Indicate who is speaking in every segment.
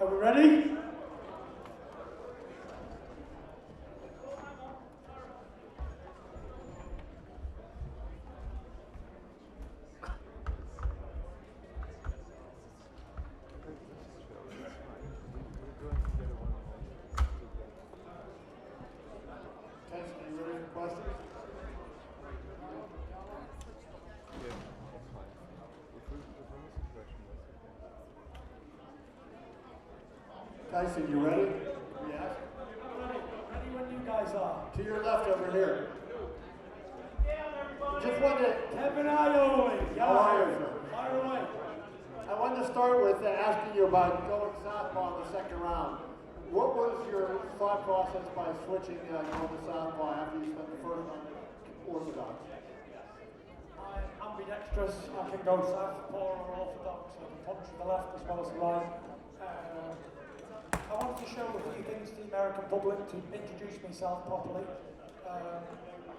Speaker 1: Are we ready? Tyson, you ready? Yes. Ready when you guys are. To your left over here. Just wanted to... Kevin Ioli. How are you, sir? Fire away. I wanted to start with asking you about going southpaw in the second round. What was your thought process by switching going to southpaw after you spent the first round orthodox? I'm ambidextrous. I can go southpaw or orthodox. I can punch with the left as well as the right. I wanted to show a few things to the American public to introduce myself properly.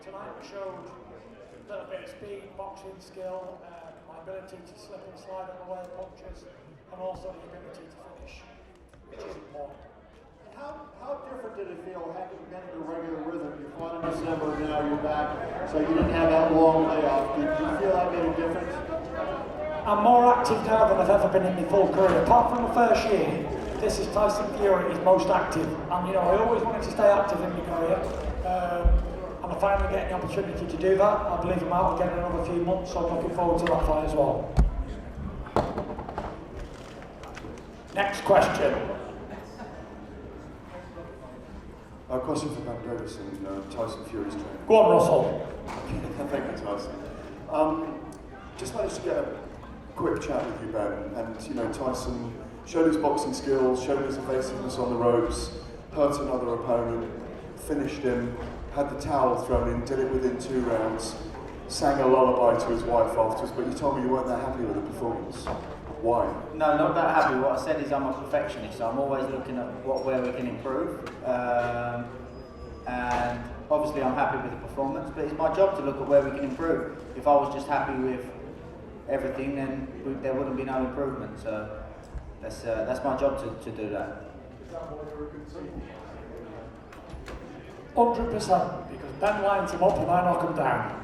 Speaker 1: Tonight I showed a little bit of speed, boxing skill, my ability to slip and slide on the way of punches, and also the ability to finish, which is important. How different did it feel having been in a regular rhythm? You fought in December, now you're back, so you didn't have that long layoff. Did you feel that made a difference? I'm more active now than I've ever been in my full career. Apart from the first year, this is Tyson Fury, he's most active. And you know, I always wanted to stay active in my career. And I'm finally getting the opportunity to do that. I believe I'm out again in another few months, so I'm looking forward to that fight as well. Next question.
Speaker 2: A question for Pat Davis and Tyson Fury's trainer.
Speaker 1: Go on, Russell.
Speaker 2: Thank you, Tyson. Just managed to get a quick chat with you, Ben. And you know, Tyson showed his boxing skills, showed his evasiveness on the ropes, hurt another opponent, finished him, had the towel thrown in, did it within 2 rounds, sang a lullaby to his wife afterwards, but you told me you weren't that happy with the performance. Why?
Speaker 3: No, not that happy. What I said is I'm a perfectionist, so I'm always looking at where we can improve. And obviously I'm happy with the performance, but it's my job to look at where we can improve. If I was just happy with everything, then there wouldn't be no improvement. So that's my job to do that.
Speaker 2: Is that why you're a good team?
Speaker 1: 100%, because Ben lines him up and I knock him down.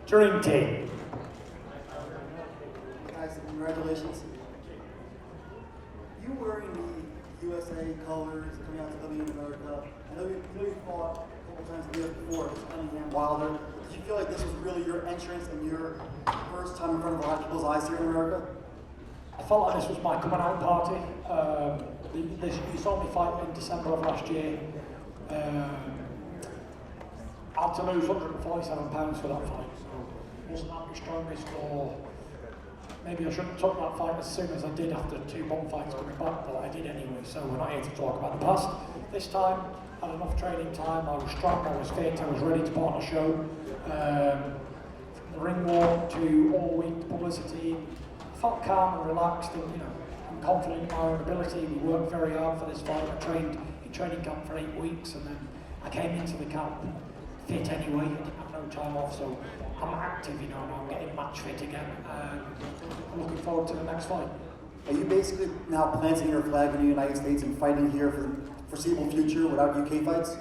Speaker 1: Dream team.
Speaker 4: Guys, congratulations. You wearing the USA colors coming out to W in America. I know you fought a couple times the year before, it was Cunningham, Wilder. Did you feel like this was really your entrance and your first time in front of a lot of people's eyes here in America?
Speaker 1: I felt like this was my coming out party. You saw me fight in December of last year. I had to lose 147 pounds for that fight, so it wasn't that my strongest, or maybe I shouldn't have took that fight as soon as I did after 2 bum fights coming back, but I did anyway, so we're not here to talk about the past. This time, I had enough training time, I was strong, I was fit, I was ready to put on a show. From the ring walk to all week publicity, I felt calm and relaxed, and you know, I'm confident in my own ability. We worked very hard for this fight. I trained in training camp for 8 weeks, and then I came into the camp fit anyway. I didn't have no time off, so I'm active, you know, and I'm getting match fit again. I'm looking forward to the next fight.
Speaker 4: Are you basically now planting your flag in the United States and fighting here for the foreseeable future without UK fights?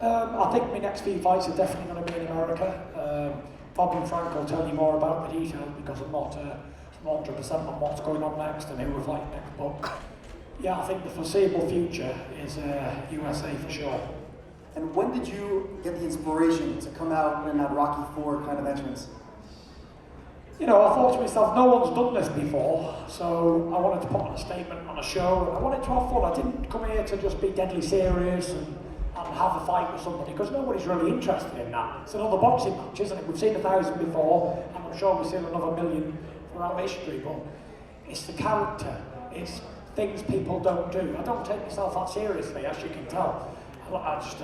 Speaker 1: I think my next few fights are definitely going to be in America. Bob and Frank will tell you more about the details because I'm not 100% on what's going on next and who we're fighting next. But yeah, I think the foreseeable future is USA for sure.
Speaker 4: And when did you get the inspiration to come out in that Rocky IV kind of entrance?
Speaker 1: You know, I thought to myself, no one's done this before, so I wanted to put on a statement on a show, and I wanted to have fun. I didn't come here to just be deadly serious and have a fight with somebody, because nobody's really interested in that. It's another boxing match, isn't it? We've seen 1,000 before, and I'm sure we've seen another million throughout history, but it's the character, it's things people don't do. I don't take myself that seriously, as you can tell. I'm just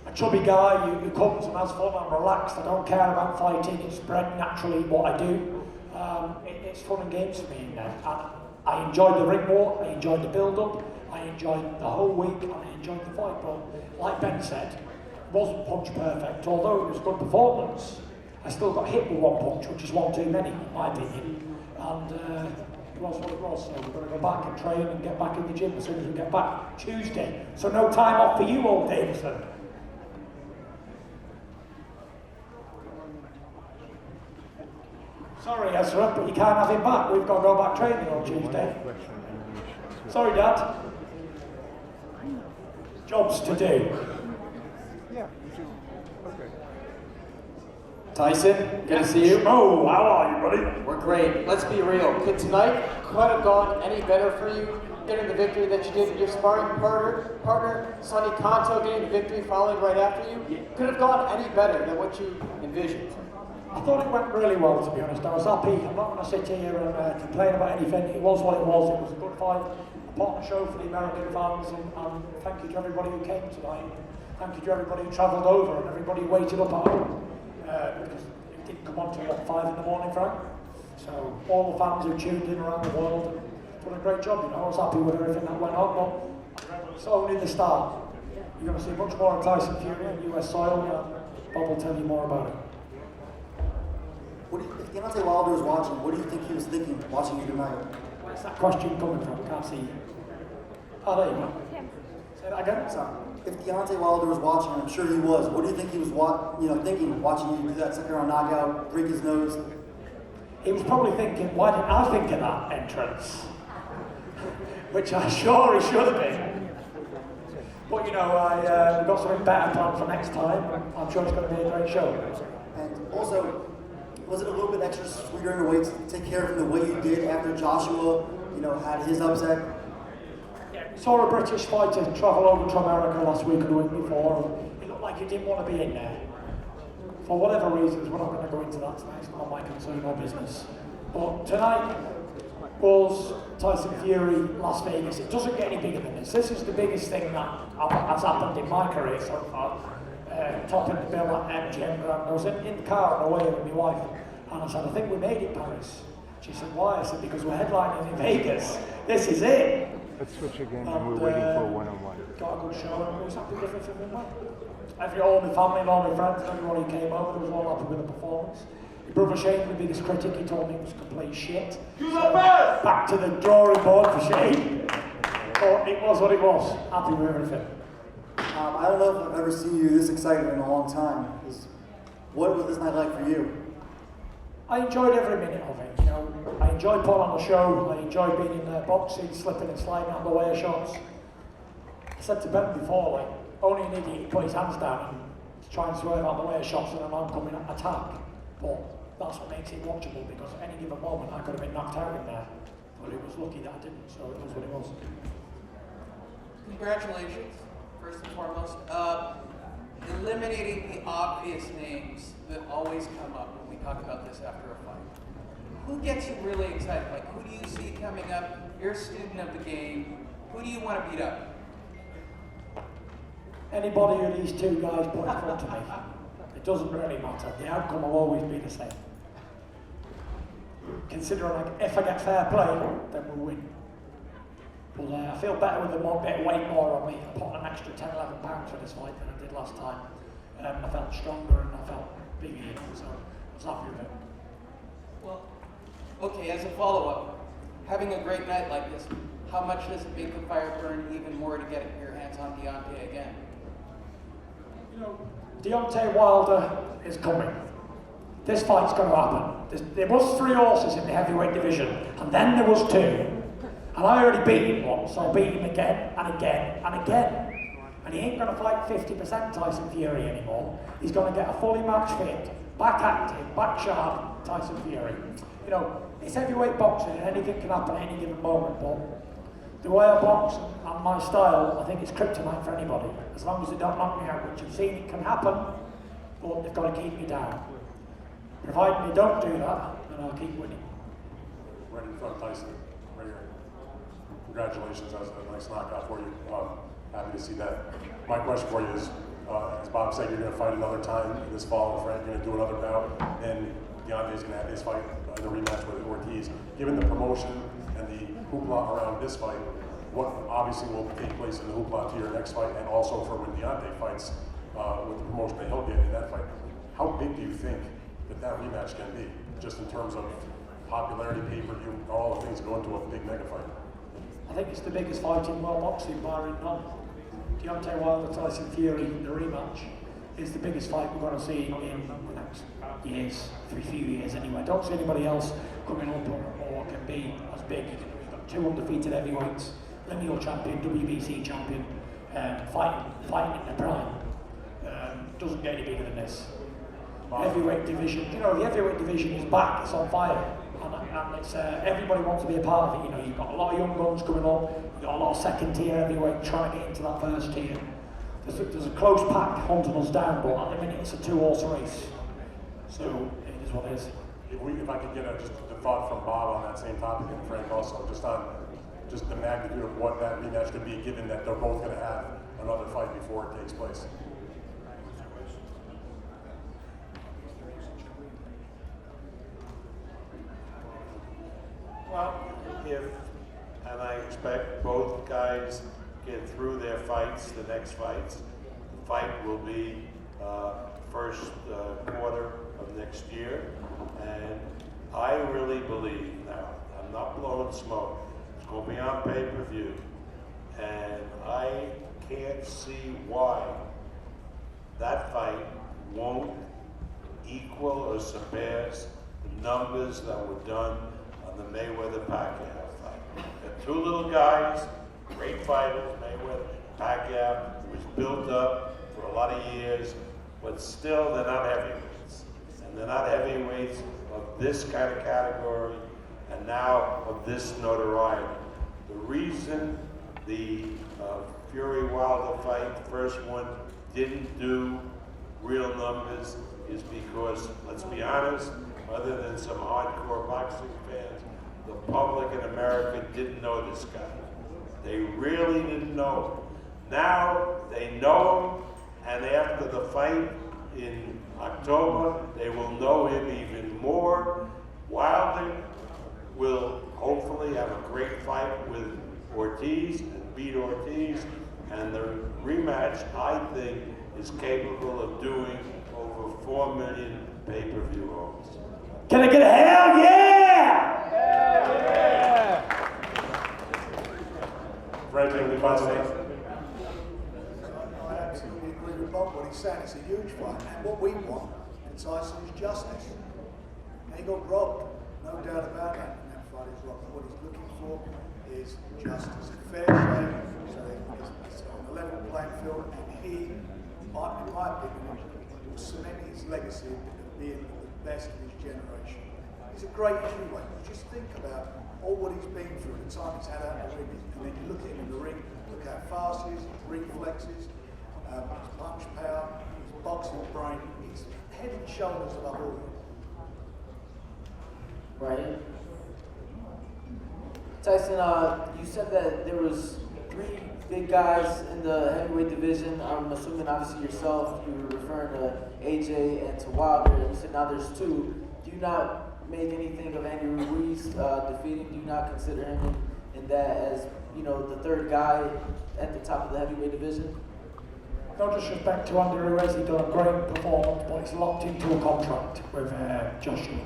Speaker 1: a chubby guy who comes and has fun. I'm relaxed. I don't care about fighting. It's bred naturally what I do. It's fun and games for me in there. And I enjoyed the ring walk. I enjoyed the build-up. I enjoyed the whole week, and I enjoyed the fight. But like Ben said, it wasn't punch perfect. Although it was a good performance, I still got hit with one punch, which is one too many, in my opinion. And was what it was. So we're going to go back and train and get back in the gym as soon as we get back. Tuesday. So no time off for you all, Davison. Sorry, Ezra, but you can't have him back. We've got to go back training on Tuesday. Sorry, Dad. Jobs to do.
Speaker 5: Yeah, okay.
Speaker 6: Tyson, good to see you.
Speaker 1: Oh, how are you, buddy?
Speaker 6: We're great. Let's be real. Could tonight have gone any better for you, getting the victory that you did with your sparring partner Sonny Kanto, getting the victory following right after you? Could have gone any better than what you envisioned?
Speaker 1: I thought it went really well, to be honest. I was happy. I'm not going to sit here and complain about anything. It was what it was. It was a good fight. A partner show for the American fans, and thank you to everybody who came tonight. Thank you to everybody who travelled over and everybody who waited up at home. Because it didn't come on till 5 in the morning, Frank. So all the fans who tuned in around the world done a great job. I was happy with everything that went on, but it's only the start. You're going to see much more of Tyson Fury on US soil, and Bob will tell you more about it.
Speaker 4: If Deontay Wilder was watching, what do you think he was thinking watching you tonight?
Speaker 1: Where's that question coming from? Can't see. Oh, there you go. Say that again.
Speaker 4: Sorry. If Deontay Wilder was watching, I'm sure he was. What do you think he was thinking watching you do that second round knockout, break his nose?
Speaker 1: He was probably thinking, why didn't I think of that entrance? Which I'm sure he should have been. But we've got something better planned for next time. I'm sure it's going to be a great show.
Speaker 4: And also, was it a little bit extra sweeter in a way to take care of him the way you did after Joshua, had his upset?
Speaker 1: Yeah, saw a British fighter travel over to America last week or the week before. It looked like he didn't want to be in there. For whatever reasons, we're not going to go into that tonight. It's not my concern or business. But tonight was Tyson Fury, Las Vegas. It doesn't get any bigger than this. This is the biggest thing that has happened in my career so far. Topping the bill at MGM Grand. I was in the car on the way with my wife, and I said, I think we made it, Paris. She said, why? I said, because we're headlining in Vegas. This is it.
Speaker 5: Let's switch again, and we're waiting for a one-on-one.
Speaker 1: Got a good show, and it was happy with everything. All my family and all my friends, everybody who came over, was all happy with the performance. My brother Shane, the biggest critic, he told me it was complete shit. So back to the drawing board for Shane. But it was what it was. Happy with everything.
Speaker 4: I don't know if I've ever seen you this excited in a long time. What was this night like for you?
Speaker 1: I enjoyed every minute of it. I enjoyed putting on the show. I enjoyed being in there, boxing, slipping and sliding out the way of shots. I said to Ben before, only an idiot put his hands down and try and swerve out the way of shots and an oncoming attack. But that's what makes it watchable, because at any given moment I could have been knocked out in there. But it was lucky that I didn't, so it was what it was.
Speaker 7: Congratulations, first and foremost. Eliminating the obvious names that always come up when we talk about this after a fight. Who gets you really excited? Who do you see coming up? You're a student of the game. Who do you want to beat up?
Speaker 1: Anybody who these two guys put in front of me, it doesn't really matter. The outcome will always be the same. Considering if I get fair play, then we'll win. But I feel better with a bit of weight more on me. I put on an extra 10, 11 pounds for this fight than I did last time. I felt stronger and I felt bigger, so I was happy with it.
Speaker 7: Well, okay, as a follow-up, having a great night like this, how much does it make the fire burn even more to get your hands on Deontay again?
Speaker 1: Deontay Wilder is coming. This fight's going to happen. There was 3 horses in the heavyweight division, and then there was 2. And I already beat him once, so I'll beat him again, and again, and again. And he ain't going to fight 50% Tyson Fury anymore. He's going to get a fully match fit, back active, back sharp Tyson Fury. It's heavyweight boxing, and anything can happen at any given moment, but the way I box and my style, I think it's kryptonite for anybody. As long as they don't knock me out, which you've seen it can happen, but they've got to keep me down. Providing they don't do that, then I'll keep winning.
Speaker 8: Right in front of Tyson, right here. Congratulations, that was a nice knockout for you. Happy to see that. My question for you is, as Bob said, you're going to fight another time this fall, and Frank, you're going to do another bout, and Deontay's going to have his fight in the rematch with Ortiz. Given the promotion and the hoopla around this fight, what obviously will take place in the hoopla to your next fight, and also for when Deontay fights with the promotion that he'll get in that fight, how big do you think that rematch can be, just in terms of popularity, pay-per-view, all the things that go into a big mega fight?
Speaker 1: I think it's the biggest fight in world boxing, barring none. Deontay Wilder, Tyson Fury, the rematch, is the biggest fight we're going to see in the next years, for a few years anyway. I don't see anybody else coming up or can be as big. You've got 2 undefeated heavyweights, lineal champion, WBC champion, fighting in the prime. Doesn't get any bigger than this. Heavyweight division, the heavyweight division is back, it's on fire. And it's, everybody wants to be a part of it. You've got a lot of young guns coming up, you've got a lot of second tier heavyweight trying to get into that first tier. There's a close pack hunting us down, but at the minute it's a 2-horse race. So it is what it is.
Speaker 8: If I could get just the thought from Bob on that same topic, and Frank also, just on just the magnitude of what that rematch could be, given that they're both going to have another fight before it takes place.
Speaker 9: Well, and I expect both guys get through their fights, the next fights. The fight will be first quarter of next year, and I really believe, now, I'm not blowing smoke, it's going to be on pay-per-view, and I can't see why that fight won't equal or surpass the numbers that were done on the Mayweather-Pacquiao fight. They're 2 little guys, great fighters. Mayweather-Pacquiao was built up for a lot of years, but still they're not heavyweights. And they're not heavyweights of this kind of category, and now of this notoriety. The reason the Fury-Wilder fight, the first one, didn't do real numbers is because, let's be honest, other than some hardcore boxing fans, the public in America didn't know this guy. They really didn't know him. Now they know him, and after the fight in October, they will know him even more. Wilder will hopefully have a great fight with Ortiz and beat Ortiz, and the rematch, I think, is capable of doing over 4 million pay-per-view homes.
Speaker 1: Can I get a hell yeah?
Speaker 5: Hell yeah!
Speaker 8: Frank, any thoughts on that?
Speaker 10: I absolutely agree with Bob. What he said, it's a huge fight. And what we want in Tyson is justice. And he got robbed, no doubt about that. And that fight is robbed. What he's looking for is justice, fair shake, so it's on a level playing field. And he, in my opinion, will cement his legacy of being the best of his generation. He's a great heavyweight. Just think about all what he's been through, the time he's had out in the ring, and then you look at him in the ring, look how fast he is, his reflexes, his punch power, his boxing brain. He's head and shoulders above all.
Speaker 6: Right. Tyson, you said that there was 3 big guys in the heavyweight division. I'm assuming obviously yourself, you were referring to AJ and to Wilder, and you said now there's 2. Do you not make anything of Andy Ruiz defeating? Do you not consider him in that as, the 3rd guy at the top of the heavyweight division?
Speaker 1: No disrespect to Andy Ruiz, he's done a great performance, but he's locked into a contract with Joshua.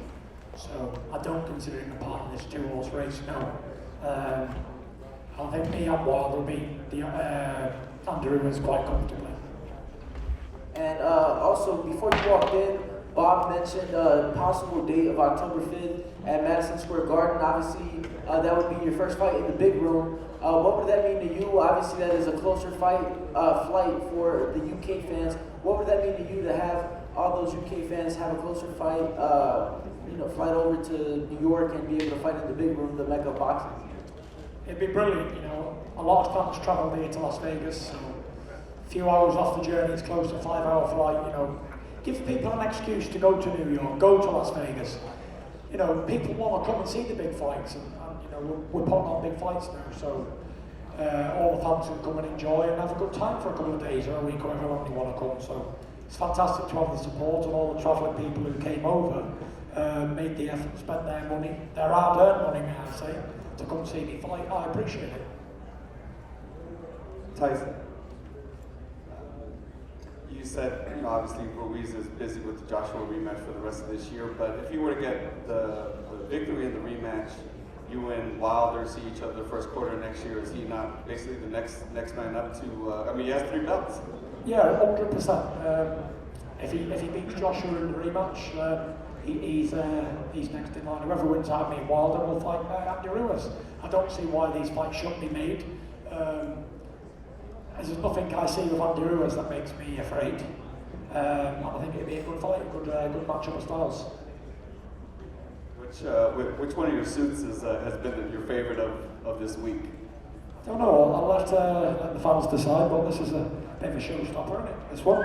Speaker 1: So I don't consider him a part of this 2-horse race, no. I think me and Wilder will beat Andy Ruiz quite comfortably.
Speaker 6: And also, before you walked in, Bob mentioned a possible date of October 5th at Madison Square Garden. Obviously, that would be your first fight in the big room. What would that mean to you? Obviously, that is a closer flight for the UK fans. What would that mean to you to have all those UK fans have a closer fight, flight over to New York and be able to fight in the big room, the Mecca of boxing?
Speaker 1: It'd be brilliant, A lot of fans travel here to Las Vegas, so a few hours off the journey, it's close to a 5-hour flight, Give people an excuse to go to New York, go to Las Vegas. People want to come and see the big fights, and we're putting on big fights now, so all the fans can come and enjoy and have a good time for a couple of days or a week, however long they want to come. So it's fantastic to have the support, and all the travelling people who came over made the effort, spent their money, their hard-earned money, may I say, to come see me fight. I appreciate it.
Speaker 11: Tyson, you said obviously Ruiz is busy with the Joshua rematch for the rest of this year, but if you were to get the victory in the rematch, you and Wilder see each other the first quarter next year. Is he not basically the next man up to? I mean, he has 3 belts.
Speaker 1: Yeah, 100%. If he beats Joshua in the rematch, he's next in line. Whoever wins out of me, Wilder will fight Andy Ruiz. I don't see why these fights shouldn't be made. There's nothing I see with Andy Ruiz that makes me afraid. I think it'd be a good fight, a good match of styles.
Speaker 11: Which one of your suits has been your favorite of this week?
Speaker 1: I don't know. I'll let the fans decide. But this is a bit of a showstopper, isn't it? This one.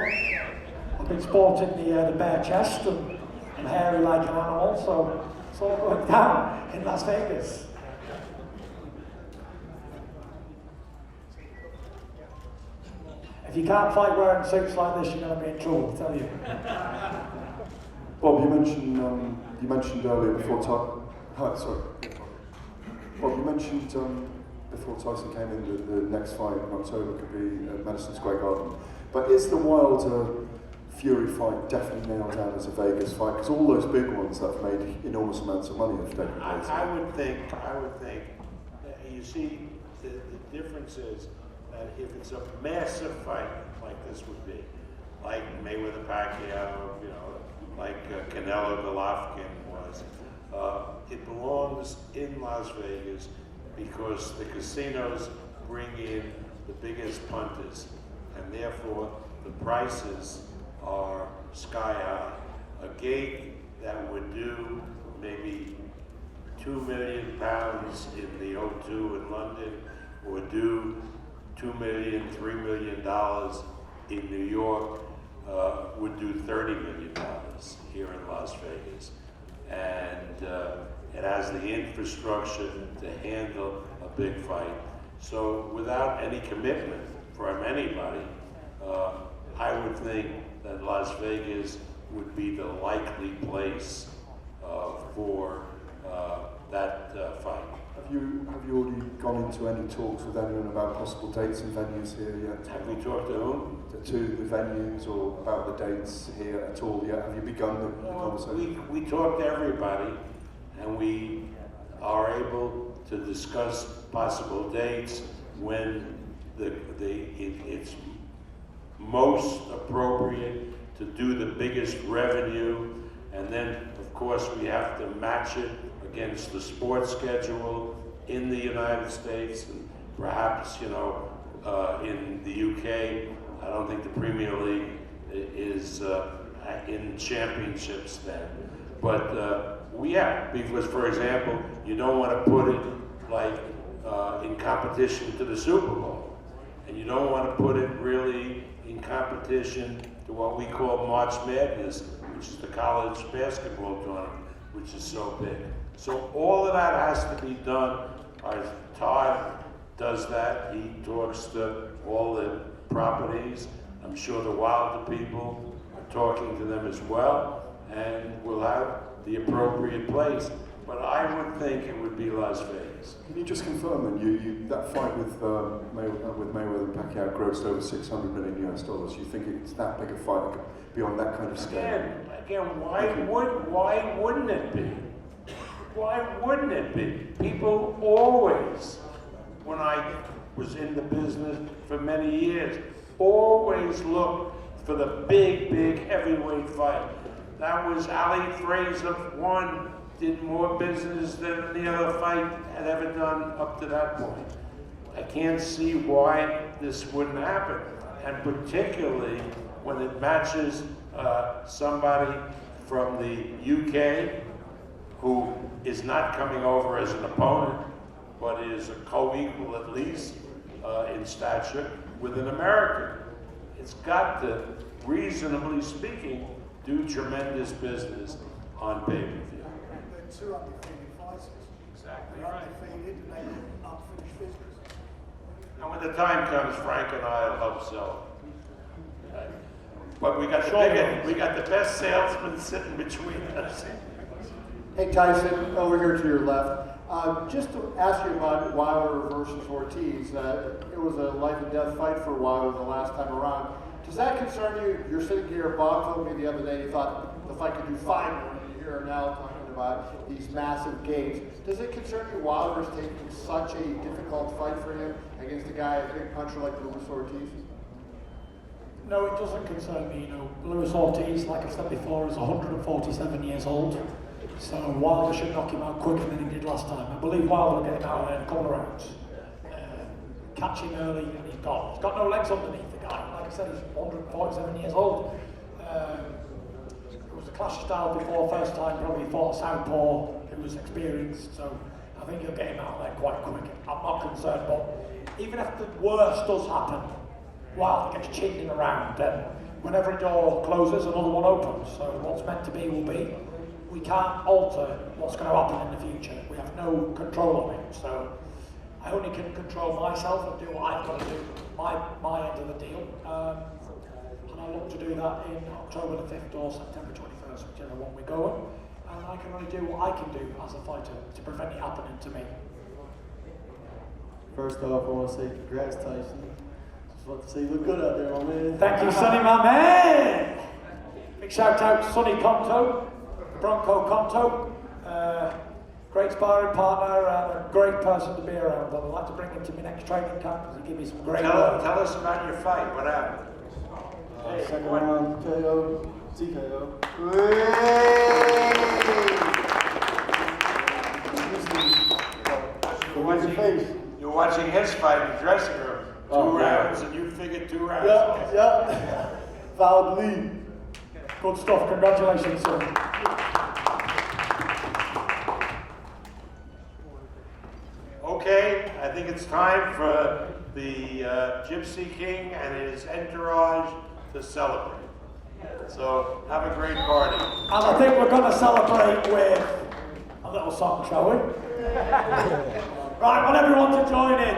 Speaker 1: I've been sporting the bare chest and hairy like an animal, so it's all going down in Las Vegas. If you can't fight wearing suits like this, you're going to be in trouble, I tell you.
Speaker 2: Bob, you mentioned earlier before Bob, you mentioned before Tyson came in that the next fight in October could be at Madison Square Garden. But is the Wilder Fury fight definitely nailed down as a Vegas fight? Because all those big ones that have made enormous amounts of money have taken place.
Speaker 9: I would think, you see, the difference is that if it's a massive fight like this would be, like Mayweather Pacquiao, like Canelo Golovkin was, it belongs in Las Vegas because the casinos bring in the biggest punters, and therefore the prices are sky high. A gig that would do maybe £2 million in the O2 in London, or do $2 million, $3 million in New York, would do $30 million here in Las Vegas. And it has the infrastructure to handle a big fight. So without any commitment from anybody, I would think that Las Vegas would be the likely place for that fight.
Speaker 2: Have you already gone into any talks with anyone about possible dates and venues here yet?
Speaker 9: Have we talked to whom?
Speaker 2: To the venues or about the dates here at all yet? Have you begun the conversation?
Speaker 9: We talk to everybody, and we are able to discuss possible dates when it's most appropriate to do the biggest revenue, and then of course we have to match it against the sports schedule in the United States, and perhaps in the UK. I don't think the Premier League is in championships then, but because for example, you don't want to put it like in competition to the Super Bowl, and you don't want to put it really in competition to what we call March Madness, which is the college basketball tournament, which is so big. So all of that has to be done. Todd does that. He talks to all the properties. I'm sure the Wilder people are talking to them as well, and we'll have the appropriate place. But I would think it would be Las Vegas.
Speaker 2: Can you just confirm that that fight with Mayweather and Pacquiao grossed over $600 million US? You think it's that big a fight beyond that kind of scale?
Speaker 9: Again, why wouldn't it be? Why wouldn't it be? People always, when I was in the business for many years, always looked for the big heavyweight fight. That was Ali Fraser won, did more business than the other fight had ever done up to that point. I can't see why this wouldn't happen, and particularly when it matches somebody from the UK who is not coming over as an opponent, but is a co-equal at least in stature with an American. It's got to, reasonably speaking, do tremendous business on pay-per-view.
Speaker 10: They're 2 undefeated fighters.
Speaker 7: Exactly
Speaker 10: They're
Speaker 7: right.
Speaker 10: undefeated and they have unfinished business.
Speaker 9: And when the time comes, Frank and I will help sell it. Right? But we got the best salesman sitting between us.
Speaker 12: Hey Tyson, over here to your left. Just to ask you about Wilder versus Ortiz. It was a life and death fight for Wilder the last time around. Does that concern you? You're sitting here, Bob told me the other day he thought the fight could do 5 more, and you're here now talking about these massive gains. Does it concern you Wilder's taking such a difficult fight for him against a guy, a big puncher like Luis Ortiz?
Speaker 1: No, it doesn't concern me. Luis Ortiz, like I said before, is 147 years old. So Wilder should knock him out quicker than he did last time. I believe Wilder will get him out in a couple of rounds. Catch him early and he's gone. He's got no legs underneath the guy. Like I said, he's 147 years old. It was a clash of style before, first time probably fought Southpaw, who was experienced, so I think he'll get him out there quite quick. I'm not concerned, but even if the worst does happen, Wilder gets chinned in a round, then when every door closes, another one opens. So what's meant to be will be. We can't alter what's going to happen in the future. We have no control on it. So I only can control myself and do what I've got to do, my end of the deal. And I look to do that in October the 5th or September 21st, whichever one we go on. And I can only do what I can do as a fighter to prevent it happening to me.
Speaker 13: First off, I want to say congrats, Tyson. Just want to say you look good out there, my man.
Speaker 1: Thank you, Sonny, my man. Big shout out to Sonny Conto, Bronco Conto. Great sparring partner and a great person to be around. I'd like to bring him to my next training camp because he gave me some great work.
Speaker 9: Tell us about your fight. What happened?
Speaker 13: Second round KO, TKO.
Speaker 9: You're watching his fight in the dressing room. Two rounds, and you figured 2 rounds.
Speaker 1: Yeah.
Speaker 13: Fouled lead.
Speaker 1: Good stuff. Congratulations, sir.
Speaker 9: Okay, I think it's time for the Gypsy King and his entourage to celebrate. So have a great party.
Speaker 1: And I think we're going to celebrate with a little song, shall we? Right, I want everyone to join in.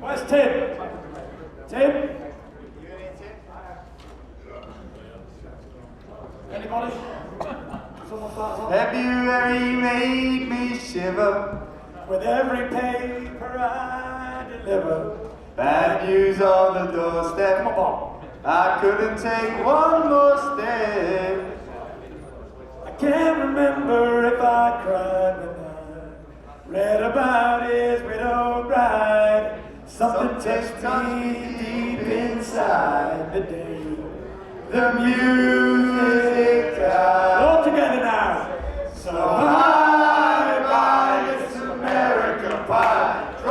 Speaker 1: Where's Tim? Tim? Anybody? Someone starts on?
Speaker 14: February made me shiver
Speaker 1: with every paper I deliver.
Speaker 14: Bad news on the doorstep.
Speaker 1: Come on.
Speaker 14: I couldn't take one more step.
Speaker 1: I can't remember if I cried when I read about his widowed bride. Something touched me deep inside the day the music died. All together now. So bye bye, Miss America Pie.